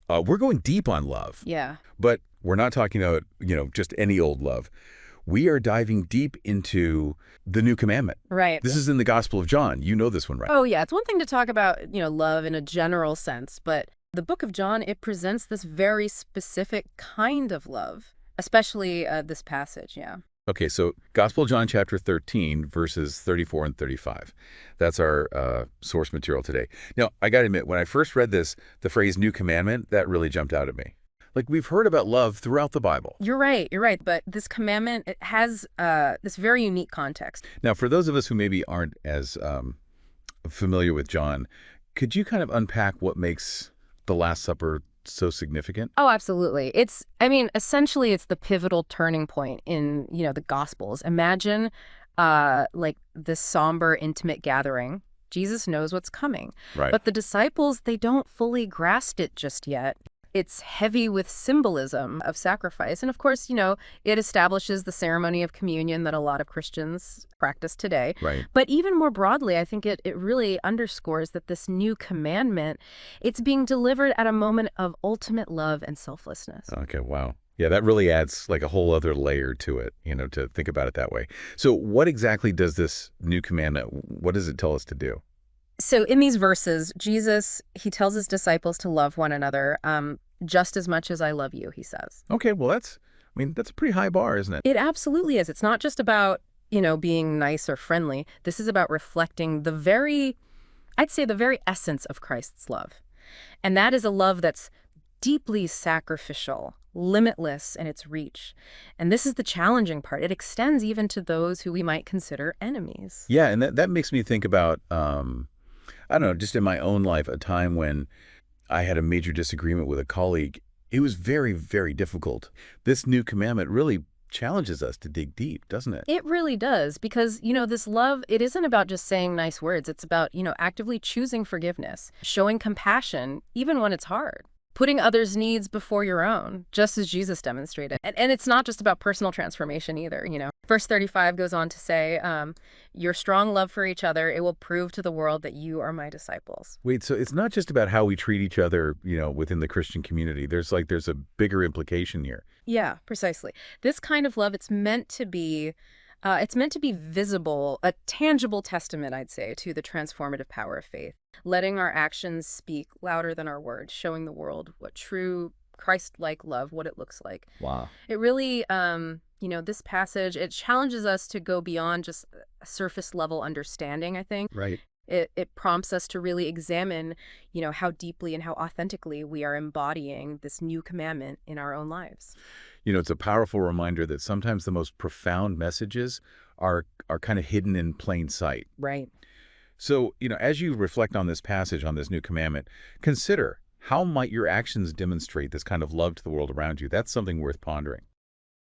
We're going deep on love, Yeah. but we're not talking about, just any old love. We are diving deep into the new commandment. Right. This is in the Gospel of John. You know this one, right? Oh, yeah. It's one thing to talk about, love in a general sense, but the book of John, it presents this very specific kind of love, especially this passage, yeah. Okay, so Gospel of John chapter 13, verses 34 and 35. That's our source material today. Now, I got to admit, when I first read this, the phrase new commandment, that really jumped out at me. Like, we've heard about love throughout the Bible. You're right, but this commandment, it has this very unique context. Now, for those of us who maybe aren't as familiar with John, could you kind of unpack what makes the Last Supper so significant? Oh, absolutely. Essentially, it's the pivotal turning point in, the Gospels. Imagine, like, this somber, intimate gathering. Jesus knows what's coming. Right. But the disciples, they don't fully grasp it just yet. It's heavy with symbolism of sacrifice. And of course, it establishes the ceremony of communion that a lot of Christians practice today. Right. But even more broadly, I think it really underscores that this new commandment, it's being delivered at a moment of ultimate love and selflessness. Okay, wow. Yeah, that really adds like a whole other layer to it, to think about it that way. So what exactly does this new commandment, what does it tell us to do? So in these verses, Jesus, he tells his disciples to love one another just as much as I love you, he says. Okay, well, that's a pretty high bar, isn't it? It absolutely is. It's not just about, being nice or friendly. This is about reflecting I'd say the very essence of Christ's love. And that is a love that's deeply sacrificial, limitless in its reach. And this is the challenging part. It extends even to those who we might consider enemies. Yeah, and that makes me think about, I don't know, just in my own life, a time when I had a major disagreement with a colleague. It was very, very difficult. This new commandment really challenges us to dig deep, doesn't it? It really does, because, this love, it isn't about just saying nice words. It's about, actively choosing forgiveness, showing compassion, even when it's hard, putting others' needs before your own, just as Jesus demonstrated. And it's not just about personal transformation either, Verse 35 goes on to say, your strong love for each other, it will prove to the world that you are my disciples. Wait, so it's not just about how we treat each other, within the Christian community. There's a bigger implication here. Yeah, precisely. This kind of love, it's meant to be visible, a tangible testament, I'd say, to the transformative power of faith, letting our actions speak louder than our words, showing the world what true Christ-like love, what it looks like. Wow. It really, this passage, it challenges us to go beyond just a surface level understanding, I think. Right. It prompts us to really examine, how deeply and how authentically we are embodying this new commandment in our own lives. It's a powerful reminder that sometimes the most profound messages are kind of hidden in plain sight. Right. So, as you reflect on this passage, on this new commandment, consider how might your actions demonstrate this kind of love to the world around you? That's something worth pondering.